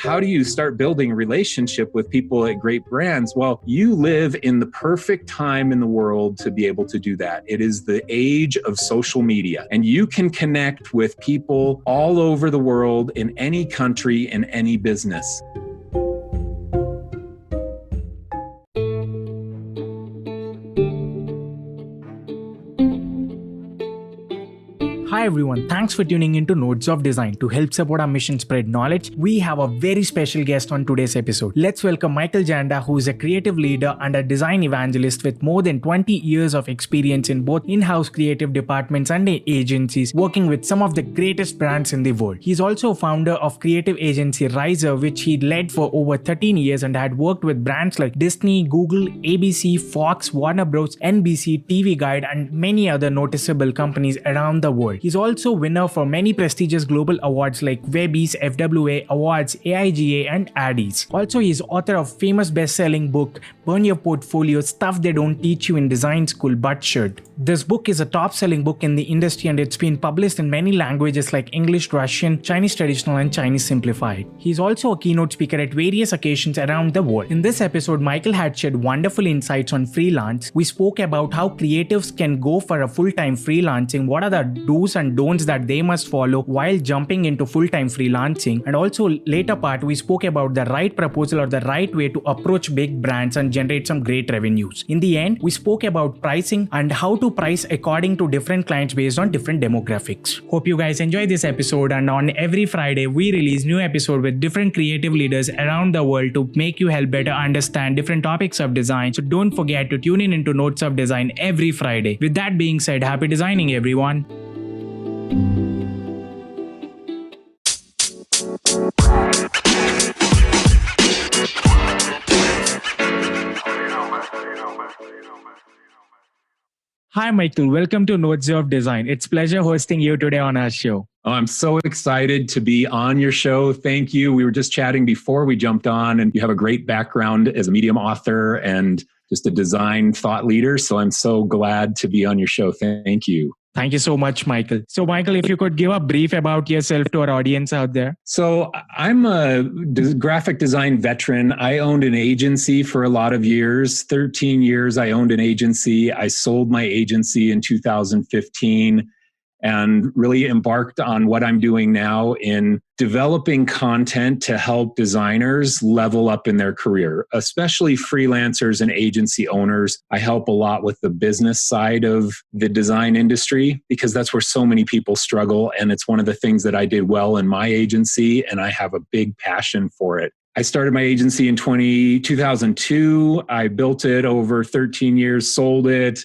how do you start building a relationship with people at great brands? Well, you live in the perfect time in the world to be able to do that. It is the age of social media, and you can connect with people all over the world in any country, in any business. Hi everyone, thanks for tuning into Nodes of Design. To help support our mission spread knowledge, we have a very special guest on today's episode. Let's welcome Michael Janda, who is a creative leader and a design evangelist with more than 20 years of experience in both in-house creative departments and agencies, working with some of the greatest brands in the world. He's also founder of creative agency Riser, which he led for over 13 years and had worked with brands like Disney, Google, ABC, Fox, Warner Bros, NBC, TV Guide, and many other noticeable companies around the world. He's also winner for many prestigious global awards like Webby's, FWA Awards, AIGA, and Addies. Also, he is author of famous best-selling book Burn Your Portfolio: Stuff They Don't Teach You in Design School But Should. This book is a top-selling book in the industry, and it's been published in many languages like English, Russian, Chinese Traditional, and Chinese Simplified. He's also a keynote speaker at various occasions around the world. In this episode, Michael had shared wonderful insights on freelance. We spoke about how creatives can go for a full-time freelancing, what are the do's and don'ts that they must follow while jumping into full-time freelancing, and also later part we spoke about the right proposal or the right way to approach big brands and generate some great revenues. In the end, we spoke about pricing and how to price according to different clients based on different demographics. Hope you guys enjoy this episode, and on every Friday we release new episode with different creative leaders around the world to make you help better understand different topics of design. So don't forget to tune in into Notes of Design every Friday. With that being said, happy designing everyone. Hi, Michael. Welcome to Nodes of Design. It's a pleasure hosting you today on our show. Oh, I'm so excited to be on your show. Thank you. We were just chatting before we jumped on, and you have a great background as a Medium author and just a design thought leader. So I'm so glad to be on your show. Thank you. Thank you so much, Michael. So, Michael, if you could give a brief about yourself to our audience out there. So I'm a graphic design veteran. I owned an agency for a lot of years, 13 years I owned an agency. I sold my agency in 2015 and really embarked on what I'm doing now in developing content to help designers level up in their career, especially freelancers and agency owners. I help a lot with the business side of the design industry because that's where so many people struggle. And it's one of the things that I did well in my agency, and I have a big passion for it. I started my agency in 2002. I built it over 13 years, sold it.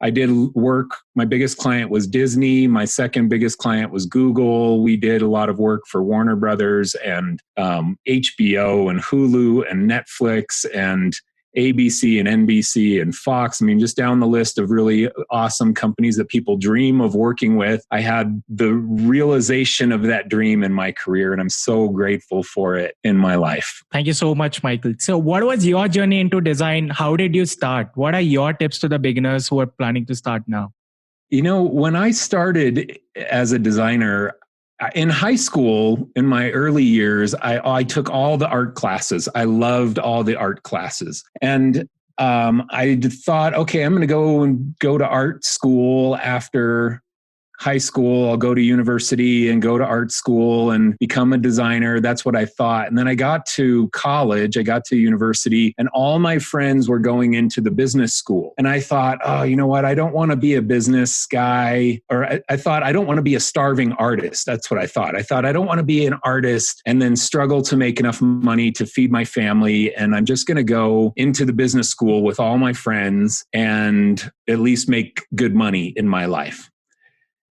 I did work. My biggest client was Disney. My second biggest client was Google. We did a lot of work for Warner Brothers and HBO and Hulu and Netflix and ABC and NBC and Fox. I mean, just down the list of really awesome companies that people dream of working with. I had the realization of that dream in my career, and I'm so grateful for it in my life. Thank you so much, Michael. So what was your journey into design? How did you start? What are your tips to the beginners who are planning to start now? You know, when I started as a designer, in high school, in my early years, I took all the art classes. I loved all the art classes. And I thought, okay, I'm going to go to art school after high school. I'll go to university and go to art school and become a designer. That's what I thought. And then I got to college, I got to university, and all my friends were going into the business school. And I thought, oh, you know what? I don't want to be a business guy. Or I thought, I don't want to be a starving artist. That's what I thought. I thought, I don't want to be an artist and then struggle to make enough money to feed my family. And I'm just going to go into the business school with all my friends and at least make good money in my life.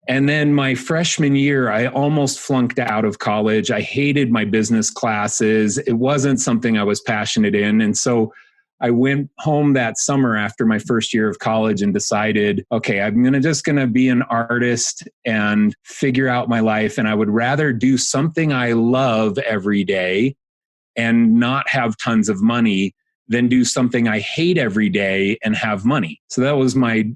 And then my freshman year, I almost flunked out of college. I hated my business classes. It wasn't something I was passionate in. And so I went home that summer after my first year of college and decided, okay, I'm just going to be an artist and figure out my life. And I would rather do something I love every day and not have tons of money than do something I hate every day and have money. So that was my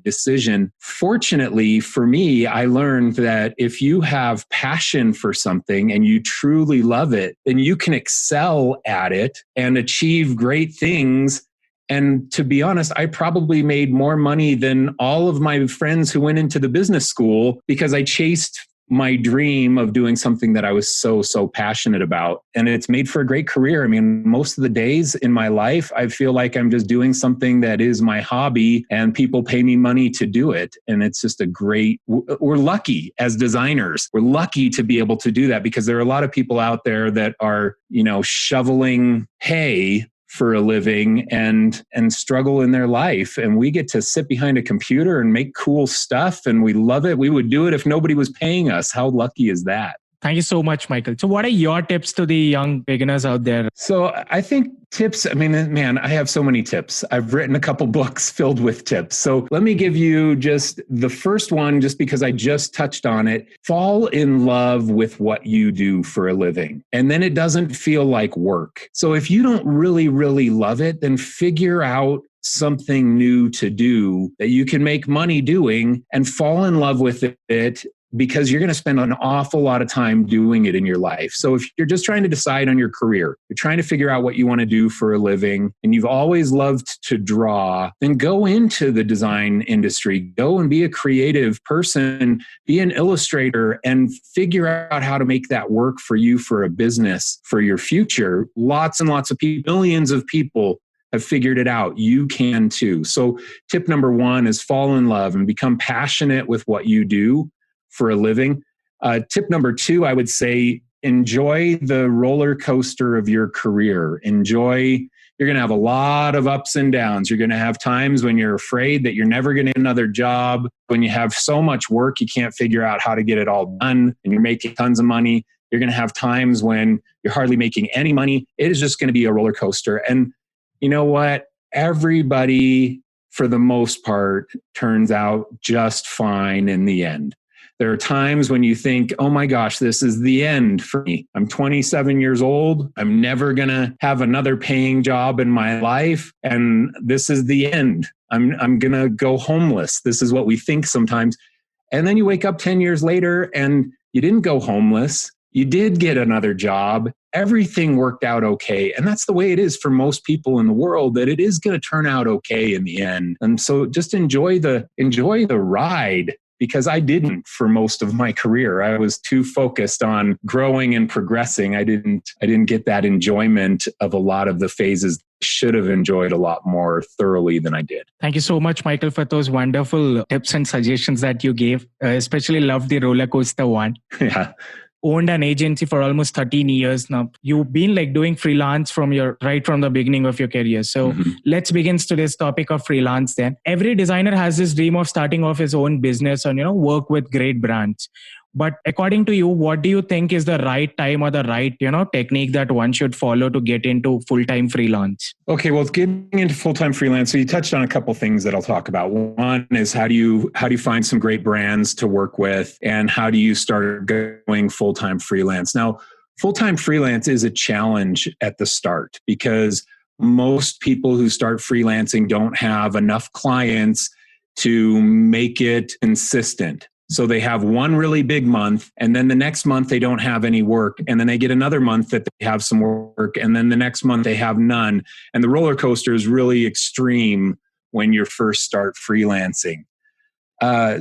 decision. Fortunately for me, I learned that if you have passion for something and you truly love it, then you can excel at it and achieve great things. And to be honest, I probably made more money than all of my friends who went into the business school because I chased my dream of doing something that I was so passionate about. And it's made for a great career. I mean, most of the days in my life, I feel like I'm just doing something that is my hobby and people pay me money to do it. And it's just we're lucky as designers. We're lucky to be able to do that because there are a lot of people out there that are, shoveling hay for a living and struggle in their life. And we get to sit behind a computer and make cool stuff. And we love it. We would do it if nobody was paying us. How lucky is that? Thank you so much, Michael. So what are your tips to the young beginners out there? So I think tips, man, I have so many tips. I've written a couple books filled with tips. So let me give you just the first one, just because I just touched on it. Fall in love with what you do for a living. And then it doesn't feel like work. So if you don't really, really love it, then figure out something new to do that you can make money doing and fall in love with it, because you're going to spend an awful lot of time doing it in your life. So if you're just trying to decide on your career, you're trying to figure out what you want to do for a living, and you've always loved to draw, then go into the design industry. Go and be a creative person, be an illustrator, and figure out how to make that work for you for a business, for your future. Lots and lots of people, millions of people have figured it out. You can too. So tip number one is fall in love and become passionate with what you do for a living. Tip number two, I would say, enjoy the roller coaster of your career. You're going to have a lot of ups and downs. You're going to have times when you're afraid that you're never going to get another job. When you have so much work, you can't figure out how to get it all done and you're making tons of money. You're going to have times when you're hardly making any money. It is just going to be a roller coaster. And you know what? Everybody, for the most part, turns out just fine in the end. There are times when you think, oh my gosh, this is the end for me. I'm 27 years old. I'm never going to have another paying job in my life. And this is the end. I'm going to go homeless. This is what we think sometimes. And then you wake up 10 years later and you didn't go homeless. You did get another job. Everything worked out okay. And that's the way it is for most people in the world, that it is going to turn out okay in the end. And so just enjoy the ride. Because I didn't for most of my career. I was too focused on growing and progressing. I didn't get that enjoyment of a lot of the phases. Should have enjoyed a lot more thoroughly than I did. Thank you so much, Michael, for those wonderful tips and suggestions that you gave. Especially love the roller coaster one. Yeah. Owned an agency for almost 13 years now. You've been doing freelance right from the beginning of your career. So let's begin today's topic of freelance then. Every designer has this dream of starting off his own business and, work with great brands. But according to you, what do you think is the right time or the right, technique that one should follow to get into full-time freelance? Okay, well, getting into full-time freelance, so you touched on a couple things that I'll talk about. One is how do you find some great brands to work with, and how do you start going full-time freelance? Now, full-time freelance is a challenge at the start because most people who start freelancing don't have enough clients to make it consistent. So they have one really big month, and then the next month they don't have any work. And then they get another month that they have some work. And then the next month they have none. And the roller coaster is really extreme when you first start freelancing.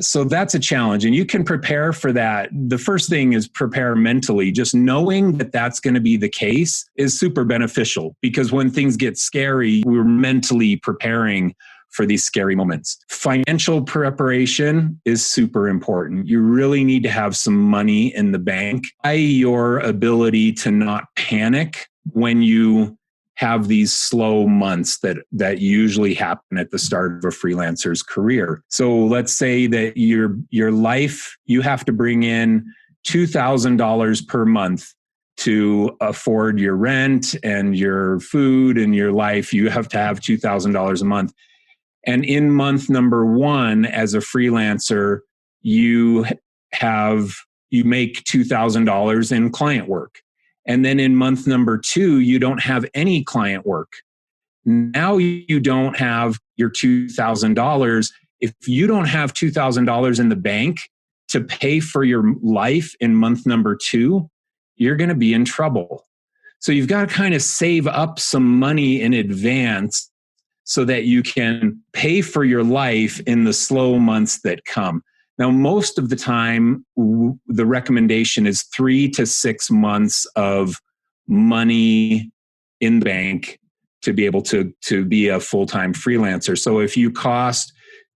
So that's a challenge, and you can prepare for that. The first thing is prepare mentally. Just knowing that that's going to be the case is super beneficial, because when things get scary, we're mentally preparing for these scary moments. Financial preparation is super important. You really need to have some money in the bank. Your ability to not panic when you have these slow months that usually happen at the start of a freelancer's career. So let's say that your life, you have to bring in $2,000 per month to afford your rent and your food and your life. You have to have $2,000 a month. And in month number one, as a freelancer, you make $2,000 in client work. And then in month number two, you don't have any client work. Now you don't have your $2,000. If you don't have $2,000 in the bank to pay for your life in month number 2, you're going to be in trouble. So you've got to kind of save up some money in advance so that you can pay for your life in the slow months that come. Now, most of the time, the recommendation is 3 to 6 months of money in the bank to be able to be a full-time freelancer. So if you cost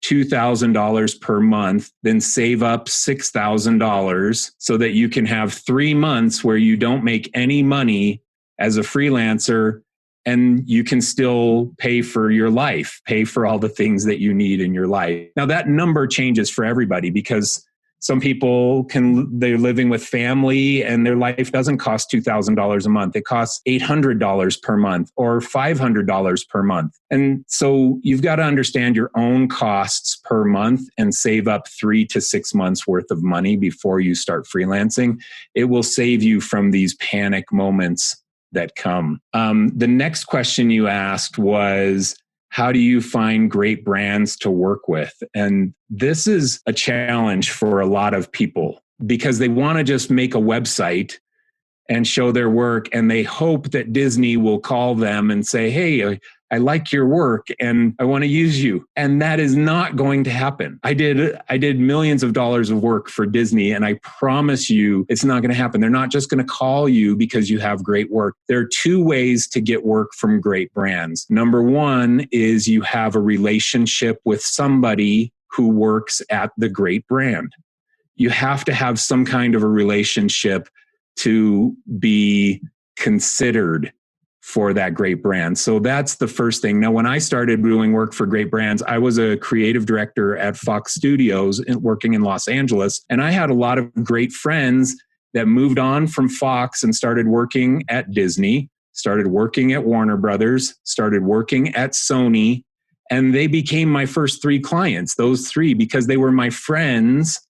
$2,000 per month, then save up $6,000 so that you can have 3 months where you don't make any money as a freelancer, and you can still pay for your life, pay for all the things that you need in your life. Now that number changes for everybody because some people they're living with family and their life doesn't cost $2,000 a month. It costs $800 per month or $500 per month. And so you've got to understand your own costs per month and save up 3 to 6 months worth of money before you start freelancing. It will save you from these panic moments that come. The next question you asked was, how do you find great brands to work with? And this is a challenge for a lot of people because they want to just make a website and show their work, and they hope that Disney will call them and say, hey, I like your work and I want to use you. And that is not going to happen. I did millions of dollars of work for Disney, and I promise you it's not going to happen. They're not just going to call you because you have great work. There are 2 ways to get work from great brands. Number 1 is you have a relationship with somebody who works at the great brand. You have to have some kind of a relationship to be considered for that great brand. So that's the first thing. Now, when I started doing work for great brands, I was a creative director at Fox Studios working in Los Angeles. And I had a lot of great friends that moved on from Fox and started working at Disney, started working at Warner Brothers, started working at Sony. And they became my first 3 clients, those 3, because they were my friends.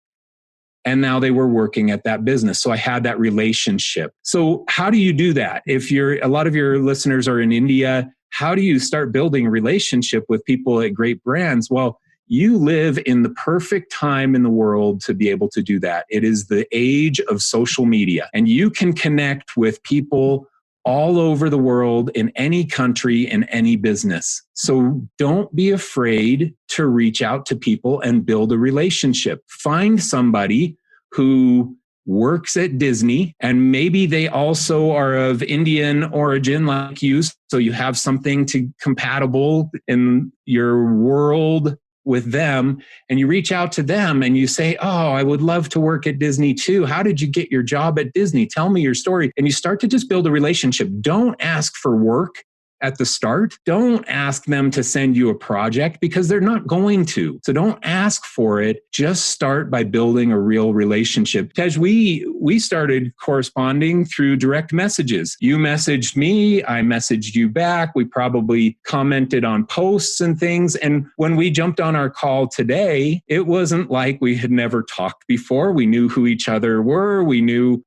And now they were working at that business. So I had that relationship. So how do you do that? If a lot of your listeners are in India, how do you start building a relationship with people at great brands? Well, you live in the perfect time in the world to be able to do that. It is the age of social media, and you can connect with people all over the world, in any country, in any business. So don't be afraid to reach out to people and build a relationship. Find somebody who works at Disney, and maybe they also are of Indian origin like you, so you have something compatible in your world with them, and you reach out to them and you say, oh, I would love to work at Disney too. How did you get your job at Disney? Tell me your story. And you start to just build a relationship. Don't ask for work at the start. Don't ask them to send you a project because they're not going to. So don't ask for it. Just start by building a real relationship. Tej, we started corresponding through direct messages. You messaged me, I messaged you back. We probably commented on posts and things. And when we jumped on our call today, it wasn't like we had never talked before. We knew who each other were. We knew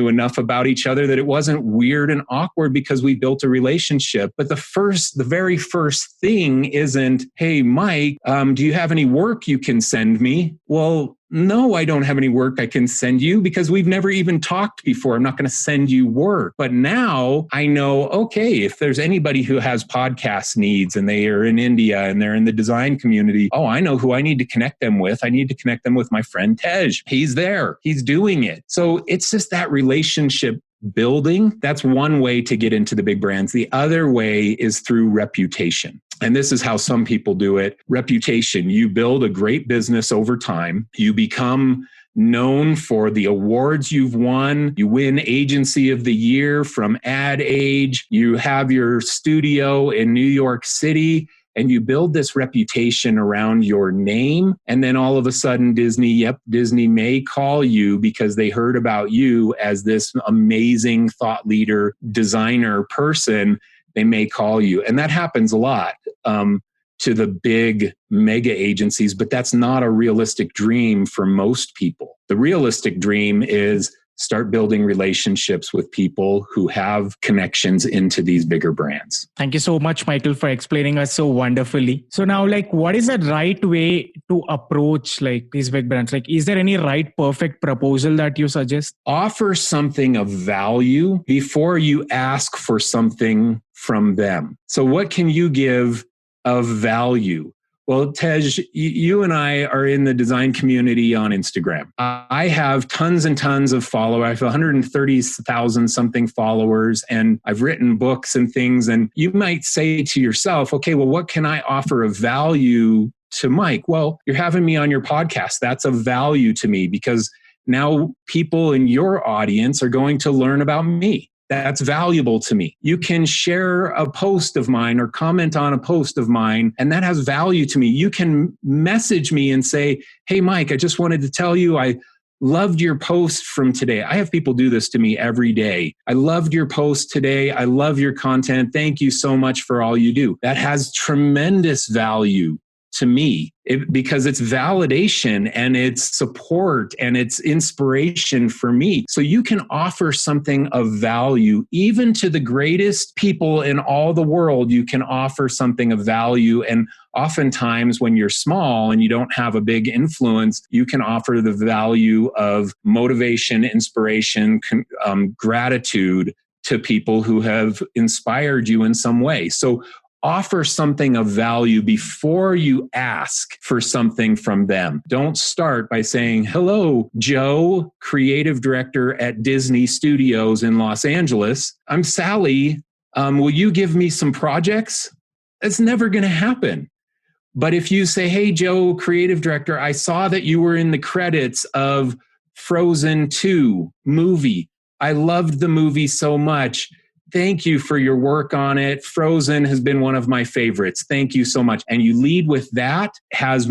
enough about each other that it wasn't weird and awkward because we built a relationship. But the very first thing isn't, hey, Mike, do you have any work you can send me? Well, no, I don't have any work I can send you because we've never even talked before. I'm not going to send you work. But now I know, okay, if there's anybody who has podcast needs and they are in India and they're in the design community, oh, I know who I need to connect them with. I need to connect them with my friend Tej. He's there. He's doing it. So it's just that relationship building. That's one way to get into the big brands. The other way is through reputation. And this is how some people do it. Reputation. You build a great business over time. You become known for the awards you've won. You win Agency of the Year from Ad Age. You have your studio in New York City. And you build this reputation around your name. And then all of a sudden, Disney may call you because they heard about you as this amazing thought leader, designer person. They may call you. And that happens a lot to the big mega agencies, but that's not a realistic dream for most people. The realistic dream is start building relationships with people who have connections into these bigger brands. Thank you so much, Michael, for explaining us so wonderfully. So now, what is the right way to approach these big brands? Is there any right perfect proposal that you suggest? Offer something of value before you ask for something from them. So what can you give of value? Well, Tej, you and I are in the design community on Instagram. I have tons and tons of followers. I have 130,000 something followers, and I've written books and things. And you might say to yourself, okay, well, what can I offer of value to Mike? Well, you're having me on your podcast. That's of value to me because now people in your audience are going to learn about me. That's valuable to me. You can share a post of mine or comment on a post of mine, and that has value to me. You can message me and say, hey, Mike, I just wanted to tell you I loved your post from today. I have people do this to me every day. I loved your post today. I love your content. Thank you so much for all you do. That has tremendous value to me because it's validation and it's support and it's inspiration for me. So you can offer something of value even to the greatest people in all the world. You can offer something of value. And oftentimes when you're small and you don't have a big influence, you can offer the value of motivation, inspiration, gratitude to people who have inspired you in some way. So offer something of value before you ask for something from them. Don't start by saying, hello, Joe, creative director at Disney Studios in Los Angeles. I'm Sally. Will you give me some projects? That's never going to happen. But if you say, hey, Joe, creative director, I saw that you were in the credits of Frozen 2 movie. I loved the movie so much. Thank you for your work on it. Frozen has been one of my favorites. Thank you so much. And you lead with that has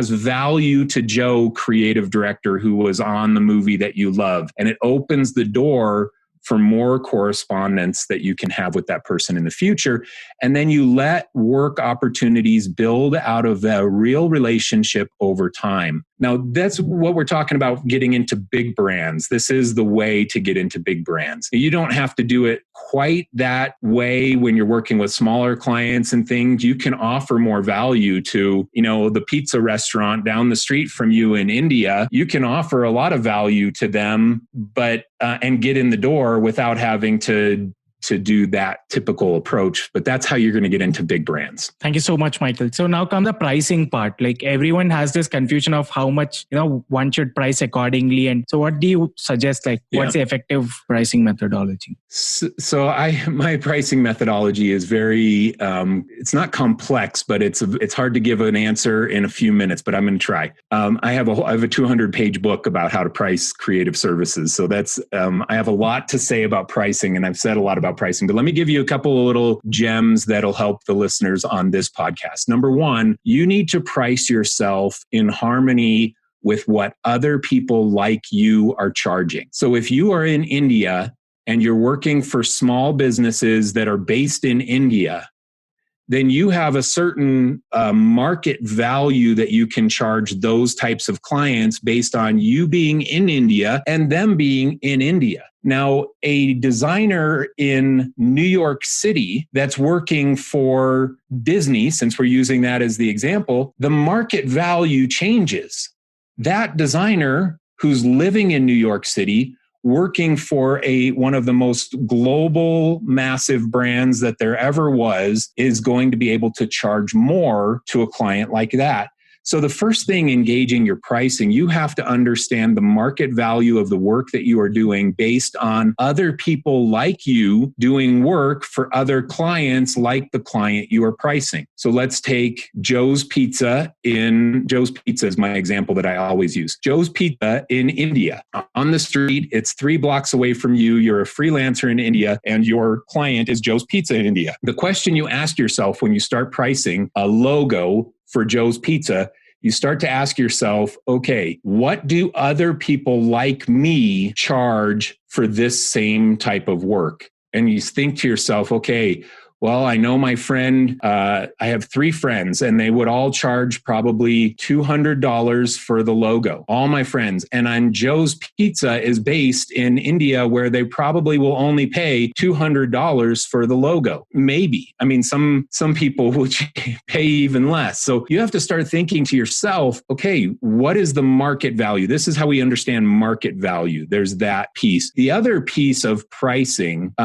value to Joe, creative director, who was on the movie that you love. And it opens the door for more correspondence that you can have with that person in the future. And then you let work opportunities build out of that real relationship over time. Now, that's what we're talking about, getting into big brands. This is the way to get into big brands. You don't have to do it quite that way when you're working with smaller clients and things. You can offer more value to, the pizza restaurant down the street from you in India. You can offer a lot of value to them, but and get in the door without having to do that typical approach. But that's how you're going to get into big brands. Thank you so much, Michael. So now comes the pricing part. Everyone has this confusion of how much, one should price accordingly. And so what do you suggest? What's the effective pricing methodology? So my pricing methodology is very, it's not complex, but it's hard to give an answer in a few minutes, but I'm going to try. I have a 200-page book about how to price creative services. So that's, I have a lot to say about pricing, and I've said a lot about pricing, but let me give you a couple of little gems that'll help the listeners on this podcast. Number one, you need to price yourself in harmony with what other people like you are charging. So if you are in India and you're working for small businesses that are based in India, then you have a certain market value that you can charge those types of clients based on you being in India and them being in India. Now, a designer in New York City that's working for Disney, since we're using that as the example, the market value changes. That designer who's living in New York City, working for one of the most global, massive brands that there ever was, is going to be able to charge more to a client like that. So the first thing, engaging your pricing, you have to understand the market value of the work that you are doing based on other people like you doing work for other clients like the client you are pricing. So let's take Joe's Pizza is my example that I always use. Joe's Pizza in India. On the street, it's 3 blocks away from you. You're a freelancer in India and your client is Joe's Pizza in India. The question you ask yourself when you start pricing a logo for Joe's Pizza, you start to ask yourself, okay, what do other people like me charge for this same type of work? And you think to yourself, okay, Well, I know my friend, I have 3 friends, and they would all charge probably $200 for the logo, all my friends. And on Joe's Pizza is based in India, where they probably will only pay $200 for the logo. Maybe. I mean, some people will pay even less. So you have to start thinking to yourself, okay, what is the market value? This is how we understand market value. There's that piece. The other piece of pricing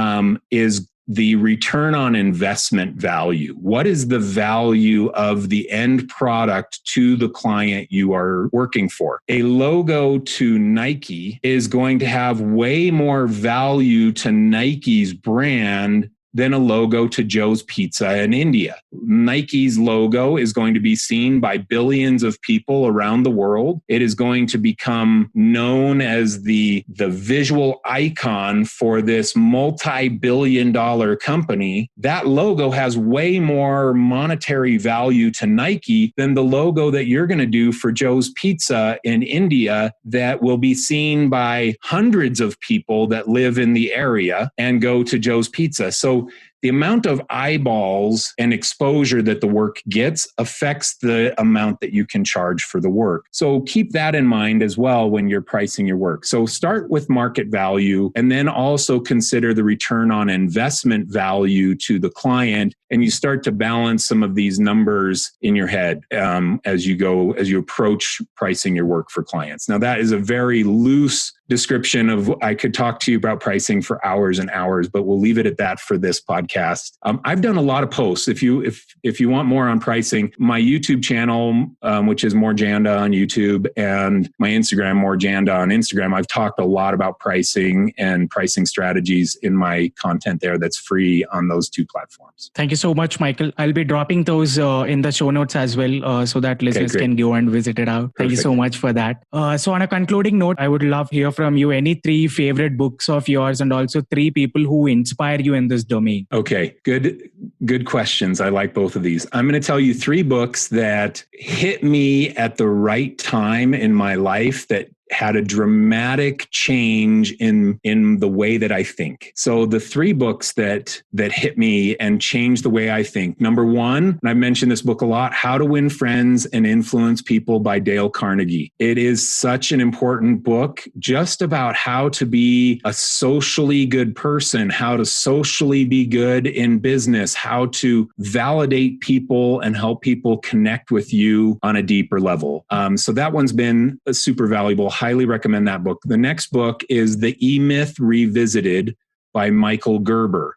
is the return on investment value. What is the value of the end product to the client you are working for? A logo to Nike is going to have way more value to Nike's brand than a logo to Joe's Pizza in India. Nike's logo is going to be seen by billions of people around the world. It is going to become known as the visual icon for this multi-billion-dollar company. That logo has way more monetary value to Nike than the logo that you're going to do for Joe's Pizza in India that will be seen by hundreds of people that live in the area and go to Joe's Pizza. So the amount of eyeballs and exposure that the work gets affects the amount that you can charge for the work. So keep that in mind as well when you're pricing your work. So start with market value, and then also consider the return on investment value to the client. And you start to balance some of these numbers in your head as you approach pricing your work for clients. Now, that is a very loose description of, I could talk to you about pricing for hours and hours, but we'll leave it at that for this podcast. I've done a lot of posts. If you want more on pricing, my YouTube channel, which is More Janda on YouTube, and my Instagram, More Janda on Instagram, I've talked a lot about pricing and pricing strategies in my content there that's free on those 2 platforms. Thank you so much, Michael. I'll be dropping those in the show notes as well, so that listeners can go and visit it out. Thank you so much for that. So on a concluding note, I would love to hear from you any 3 favorite books of yours, and also 3 people who inspire you in this domain. Okay, good questions. I like both of these. I'm going to tell you 3 books that hit me at the right time in my life that had a dramatic change in the way that I think. So the 3 books that hit me and changed the way I think. Number 1, and I've mentioned this book a lot, How to Win Friends and Influence People by Dale Carnegie. It is such an important book just about how to be a socially good person, how to socially be good in business, how to validate people and help people connect with you on a deeper level. So that one's been super valuable. Highly recommend that book. The next book is The E-Myth Revisited by Michael Gerber.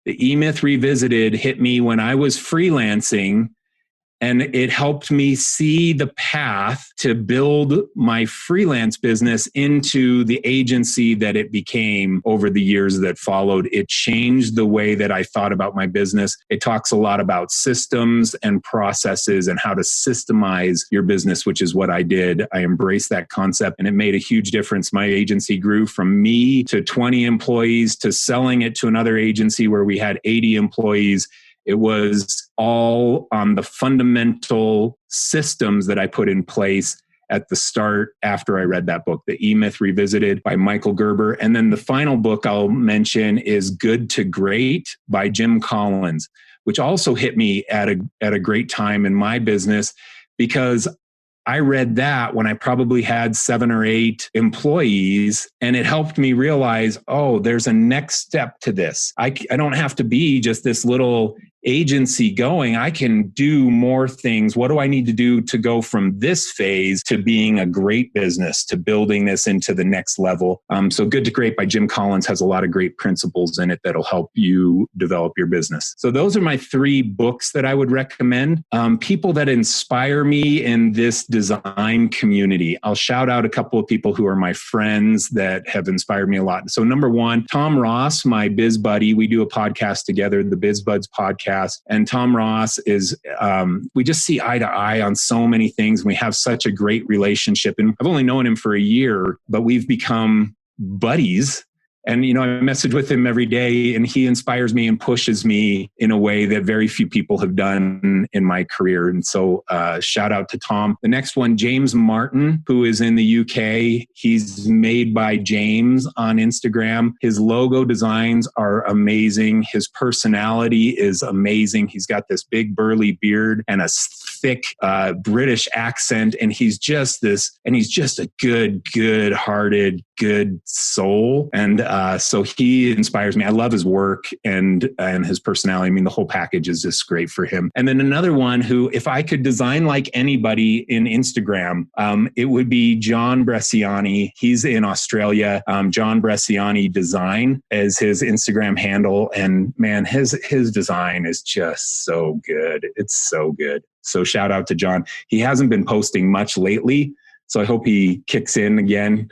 The E-Myth Revisited hit me when I was freelancing, and it helped me see the path to build my freelance business into the agency that it became over the years that followed. It changed the way that I thought about my business. It talks a lot about systems and processes and how to systemize your business, which is what I did. I embraced that concept, and it made a huge difference. My agency grew from me to 20 employees to selling it to another agency where we had 80 employees. It was all on the fundamental systems that I put in place at the start after I read that book, The E-Myth Revisited by Michael Gerber. And then the final book I'll mention is Good to Great by Jim Collins, which also hit me at a great time in my business, because I read that when I probably had 7 or 8 employees, and it helped me realize, oh, there's a next step to this. I don't have to be just this little agency going. I can do more things. What do I need to do to go from this phase to being a great business, to building this into the next level? So Good to Great by Jim Collins has a lot of great principles in it that'll help you develop your business. So those are my 3 books that I would recommend. People that inspire me in this design community. I'll shout out a couple of people who are my friends that have inspired me a lot. So number 1, Tom Ross, my biz buddy. We do a podcast together, the Biz Buds podcast. And Tom Ross is, we just see eye to eye on so many things. We have such a great relationship. And I've only known him for a year, but we've become buddies And, I message with him every day, and he inspires me and pushes me in a way that very few people have done in my career. And so shout out to Tom. The next one, James Martin, who is in the UK. He's Made by James on Instagram. His logo designs are amazing. His personality is amazing. He's got this big burly beard and a thick British accent. And he's just a good-hearted, good soul. And so he inspires me. I love his work and his personality. I mean, the whole package is just great for him. And then another one who, if I could design like anybody in Instagram, it would be John Bresciani. He's in Australia. John Bresciani Design is his Instagram handle. And man, his design is just so good. It's so good. So shout out to John. He hasn't been posting much lately, so I hope he kicks in again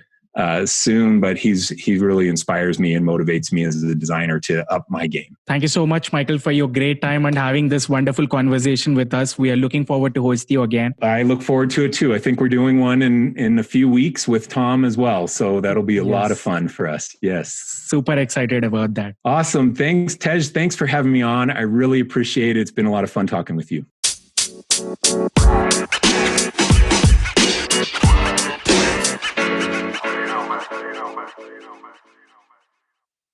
soon, but he really inspires me and motivates me as a designer to up my game. Thank you so much, Michael, for your great time and having this wonderful conversation with us. We are looking forward to host you again. I look forward to it too. I think we're doing one in a few weeks with Tom as well. So that'll be a lot of fun for us. Yes. Super excited about that. Awesome. Thanks, Tej. Thanks for having me on. I really appreciate it. It's been a lot of fun talking with you.